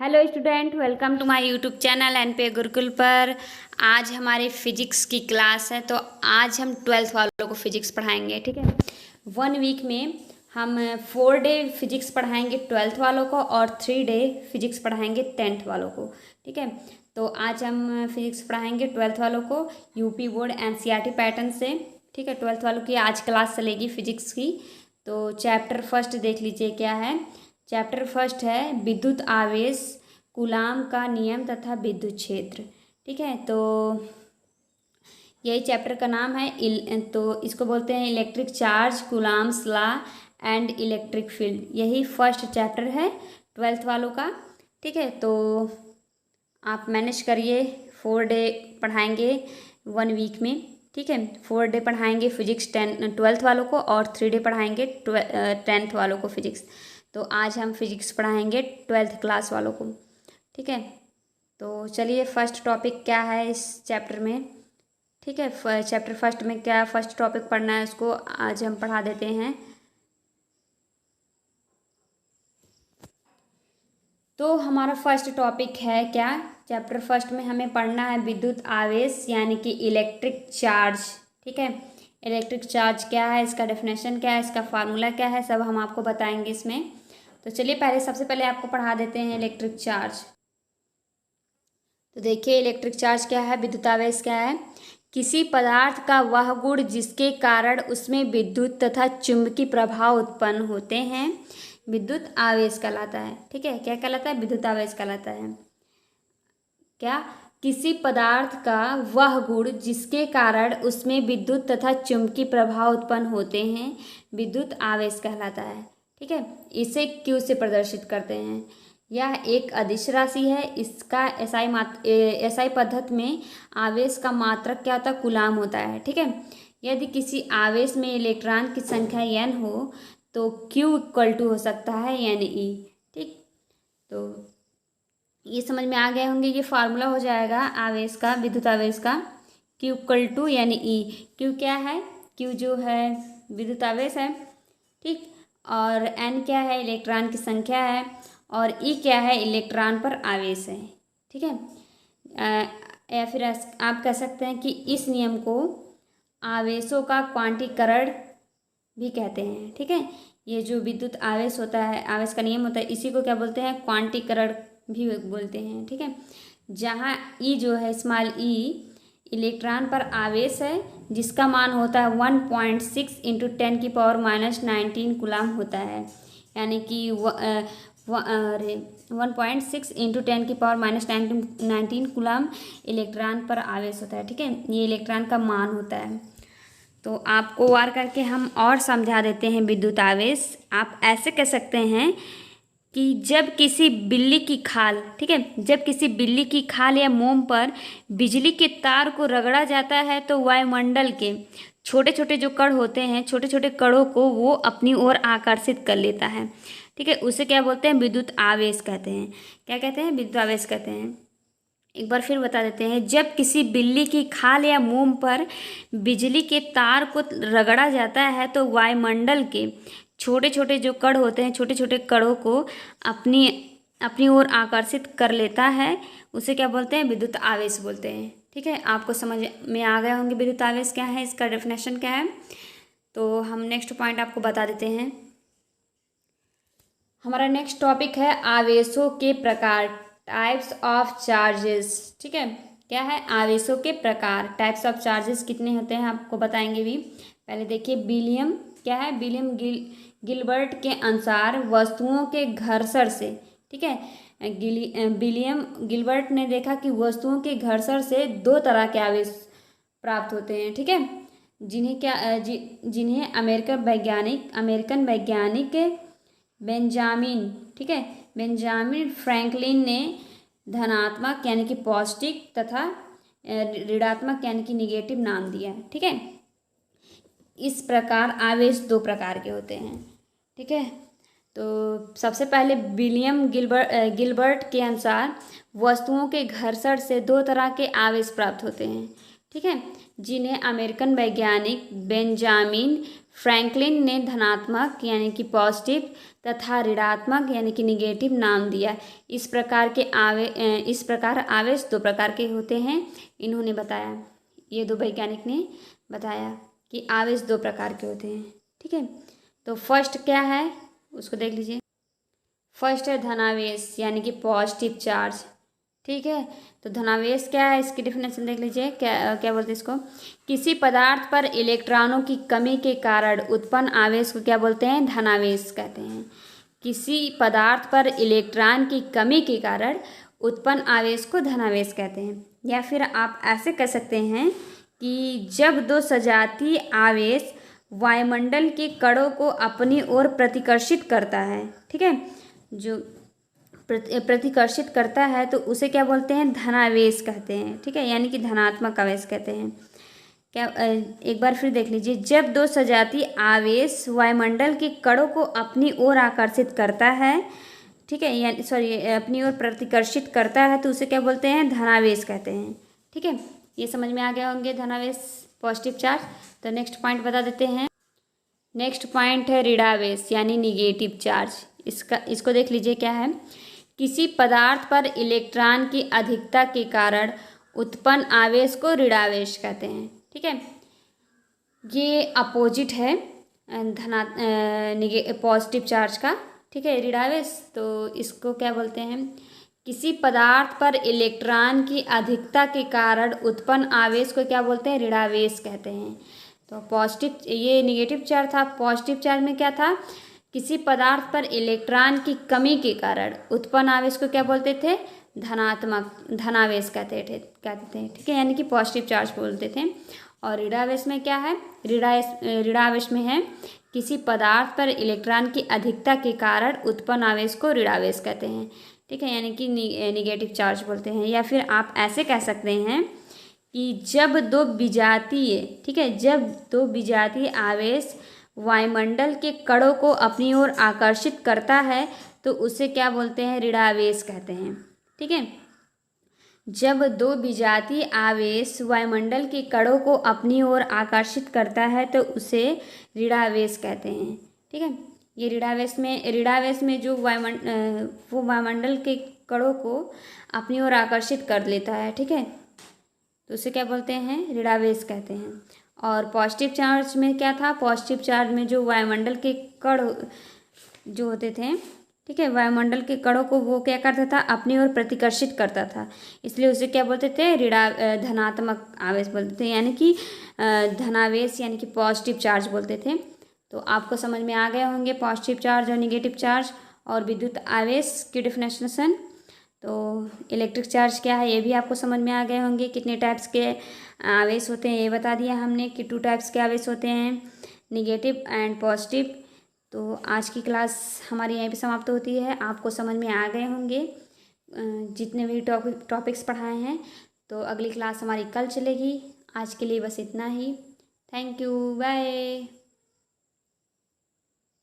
Hello student, welcome to my YouTube channel NPA Gurukul पर। आज हमारी फिजिक्स की क्लास है, तो आज हम 12th वालों को फिजिक्स पढ़ाएंगे। ठीक है, 1 वीक में हम 4 डे फिजिक्स पढ़ाएंगे 12th वालों को और 3 डे फिजिक्स पढ़ाएंगे 10th वालों को। ठीक है, तो आज हम फिजिक्स पढ़ाएंगे 12th वालों को यूपी बोर्ड एनसीईआरटी पैटर्न से। ठीक है, 12th वालों की आज क्लास चलेगी फिजिक्स की। तो चैप्टर फर्स्ट देख लीजिए क्या है। चैप्टर फर्स्ट है विद्युत आवेश, कूलाम का नियम तथा विद्युत क्षेत्र। ठीक है, तो यही चैप्टर का नाम है। तो इसको बोलते हैं electric charge, coulombs law and electric field. यही फर्स्ट चैप्टर है 12th वालों का। ठीक है, तो आप मैनेज करिए। 4 डे पढ़ाएंगे 1 वीक में। ठीक है, 4 डे पढ़ाएंगे फिजिक्स 12th वालों को और 3 डे पढ़ाएंगे 10th वालों को फिजिक्स। तो आज हम फिजिक्स पढ़ाएंगे 12th क्लास वालों को। ठीक है, तो चलिए फर्स्ट टॉपिक क्या है इस चैप्टर में। ठीक है, चैप्टर फर्स्ट में क्या फर्स्ट टॉपिक पढ़ना है उसको आज हम पढ़ा देते हैं। तो हमारा फर्स्ट टॉपिक है क्या, चैप्टर फर्स्ट में हमें पढ़ना है विद्युत आवेश यानी कि इलेक्ट्रिक चार्ज। ठीक है, इलेक्ट्रिक चार्ज क्या है, इसका डेफिनेशन क्या है, इसका फार्मूला क्या है, सब हम आपको बताएंगे इसमें। तो चलिए सबसे पहले आपको पढ़ा देते हैं इलेक्ट्रिक चार्ज। तो देखिए इलेक्ट्रिक चार्ज क्या है, विद्युत आवेश क्या है। किसी पदार्थ का वह गुण जिसके कारण उसमें विद्युत तथा चुंबकीय प्रभाव उत्पन्न होते हैं विद्युत आवेश कहलाता है। ठीक है, क्या कहलाता है, विद्युत आवेश कहलाता है। क्या, किसी पदार्थ का वह गुण जिसके कारण उसमें विद्युत तथा चुंबकीय प्रभाव उत्पन्न होते हैं विद्युत आवेश कहलाता है। ठीक है, इसे क्यू से प्रदर्शित करते हैं। यह एक अदिश राशि है। इसका एसआई पद्धति में आवेश का मात्रक क्या होता है, कूलाम होता है। ठीक है, यदि किसी आवेश में इलेक्ट्रॉन की संख्या n हो तो Q इक्वल टू हो सकता है NE। ठीक, तो ये समझ में आ गए होंगे। ये फार्मूला हो जाएगा आवेश का, विद्युत आवेश का, Q equal to NE। Q क्या है, Q जो है विद्युत आवेश है। ठीक, और N क्या है, इलेक्ट्रॉन की संख्या है, और E क्या है, इलेक्ट्रॉन पर आवेश है। ठीक है, या फिर आप कह सकते हैं कि इस नियम को आवेशों का क्वांटीकरण भी कहते हैं। ठीक है, ये जो विद्युत आवेश होता है, आवेश का नियम होता है, इसी को क्या बोलते हैं, क्वांटीकरण भी बोलते हैं। ठीक है, जहाँ E जो है स्मॉल e इलेक्ट्रॉन पर आवेश है जिसका मान होता है 1.6 इंटू 10⁻⁻19 कूलाम होता है। यानी कि 1.6 इंटू 10⁻⁻19 कूलाम इलेक्ट्रॉन पर आवेश होता है। ठीक है, ये इलेक्ट्रॉन का मान होता है। तो आपको वार करके हम और समझा देते हैं विद्युत आवेश। आप ऐसे कह सकते हैं कि जब किसी बिल्ली की खाल, ठीक है, जब किसी बिल्ली की खाल या मोम पर बिजली के तार को रगड़ा जाता है तो वायुमंडल के छोटे छोटे जो कण होते हैं, छोटे छोटे कणों को वो अपनी ओर आकर्षित कर लेता है। ठीक है, उसे क्या बोलते हैं, विद्युत आवेश कहते हैं। क्या कहते हैं, विद्युत आवेश कहते हैं। एक बार फिर बता देते हैं, जब किसी बिल्ली की खाल या मोम पर बिजली के तार को रगड़ा जाता है तो वायुमंडल के छोटे छोटे जो कण होते हैं, छोटे छोटे कणों को अपनी अपनी ओर आकर्षित कर लेता है। उसे क्या बोलते हैं, विद्युत आवेश बोलते हैं। ठीक है, आपको समझ में आ गए होंगे विद्युत आवेश क्या है, इसका डेफिनेशन क्या है। तो हम नेक्स्ट पॉइंट आपको बता देते हैं। हमारा नेक्स्ट टॉपिक है आवेशों के प्रकार, टाइप्स ऑफ चार्जेस। ठीक है, क्या है, आवेशों के प्रकार, टाइप्स ऑफ चार्जेस कितने होते हैं आपको बताएंगे भी। पहले देखिए विलियम क्या है, विलियम गिलबर्ट के अनुसार वस्तुओं के घर्षण से, ठीक है, विलियम गिलबर्ट ने देखा कि वस्तुओं के घर्षण से 2 तरह के आवेश प्राप्त होते हैं। ठीक है, जिन्हें अमेरिकन वैज्ञानिक बेंजामिन, ठीक है, बेंजामिन फ्रैंकलिन ने धनात्मक यानी कि पॉजिटिव तथा ऋणात्मक यानी कि निगेटिव नाम दिया। ठीक है, इस प्रकार आवेश 2 प्रकार के होते हैं। ठीक है, तो सबसे पहले विलियम गिलबर्ट के अनुसार वस्तुओं के घर्षण से 2 तरह के आवेश प्राप्त होते हैं। ठीक है, जिन्हें अमेरिकन वैज्ञानिक बेंजामिन फ्रैंकलिन ने धनात्मक यानी कि पॉजिटिव तथा ऋणात्मक यानी कि निगेटिव नाम दिया। इस प्रकार आवेश दो प्रकार के होते हैं, इन्होंने बताया, ये दो वैज्ञानिक ने बताया कि आवेश दो प्रकार के होते हैं। ठीक है, तो फर्स्ट क्या है उसको देख लीजिए। फर्स्ट है धनावेश यानी कि पॉजिटिव चार्ज। ठीक है, तो धनावेश क्या है इसकी डेफिनेशन देख लीजिए। क्या क्या बोलते हैं इसको, किसी पदार्थ पर इलेक्ट्रॉनों की कमी के कारण उत्पन्न आवेश को क्या बोलते हैं, धनावेश कहते हैं। किसी पदार्थ पर इलेक्ट्रॉन की कमी के कारण उत्पन्न आवेश को धनावेश कहते हैं। या फिर आप ऐसे कह सकते हैं कि जब दो सजातीय आवेश वायुमंडल के कणों को अपनी ओर प्रतिकर्षित करता है, ठीक है, जो प्रतिकर्षित करता है तो उसे क्या बोलते हैं, धनावेश कहते हैं। ठीक है, यानी कि धनात्मक आवेश कहते हैं। क्या एक बार फिर देख लीजिए, जब दो सजातीय आवेश वायुमंडल के कणों को अपनी ओर आकर्षित करता है, ठीक है, यानी अपनी ओर प्रतिकर्षित करता है तो उसे क्या बोलते हैं, धनावेश कहते हैं। ठीक है, ये समझ में आ गए होंगे धनावेश, पॉजिटिव चार्ज। तो नेक्स्ट पॉइंट बता देते हैं। नेक्स्ट पॉइंट है ऋणावेश यानी निगेटिव चार्ज। इसको देख लीजिए क्या है, किसी पदार्थ पर इलेक्ट्रॉन की अधिकता के कारण उत्पन्न आवेश को ऋणावेश कहते हैं। ठीक है, ये अपोजिट है पॉजिटिव चार्ज का। ठीक है, ऋणावेश, तो इसको क्या बोलते हैं, किसी पदार्थ पर इलेक्ट्रॉन की अधिकता के कारण उत्पन्न आवेश को क्या बोलते हैं, ऋणावेश कहते हैं। तो पॉजिटिव, ये निगेटिव चार्ज था। पॉजिटिव चार्ज में क्या था, किसी पदार्थ पर इलेक्ट्रॉन की कमी के कारण उत्पन्न आवेश को क्या बोलते थे, धनावेश कहते थे। ठीक है, यानी कि पॉजिटिव चार्ज बोलते थे। और ऋणावेश में क्या है, ऋणावेश में है किसी पदार्थ पर इलेक्ट्रॉन की अधिकता के कारण उत्पन्न आवेश को ऋणावेश कहते हैं। ठीक है, यानी कि निगेटिव चार्ज बोलते हैं। या फिर आप ऐसे कह सकते हैं कि जब दो विजातीय, ठीक है, जब दो विजातीय आवेश वायुमंडल के कणों को अपनी ओर आकर्षित करता है तो उसे क्या बोलते हैं, ऋणावेश कहते हैं। ठीक है, जब दो विजातीय आवेश वायुमंडल के कणों को अपनी ओर आकर्षित करता है तो उसे ऋणावेश कहते हैं। ठीक है, ये ऋणावेश में जो वो वायुमंडल के कणों को अपनी ओर आकर्षित कर लेता है। ठीक है, तो उसे क्या बोलते हैं, ऋणावेश कहते हैं। और पॉजिटिव चार्ज में क्या था, पॉजिटिव चार्ज में जो वायुमंडल के कण जो होते थे, ठीक है, वायुमंडल के कणों को वो क्या करता था, अपनी ओर प्रतिकर्षित करता था, इसलिए उसे क्या बोलते थे, धनात्मक आवेश बोलते थे, यानी कि धनावेश यानी कि पॉजिटिव चार्ज बोलते थे। तो आपको समझ में आ गए होंगे पॉजिटिव चार्ज और निगेटिव चार्ज और विद्युत आवेश की डेफिनेशन। तो इलेक्ट्रिक चार्ज क्या है ये भी आपको समझ में आ गए होंगे। कितने टाइप्स के आवेश होते हैं ये बता दिया हमने कि 2 टाइप्स के आवेश होते हैं, निगेटिव एंड पॉजिटिव। तो आज की क्लास हमारी यहीं पे समाप्त होती है। आपको समझ में आ गए होंगे जितने भी टॉपिक्स पढ़ाए हैं। तो अगली क्लास हमारी कल चलेगी। आज के लिए बस इतना ही। Thank you, bye.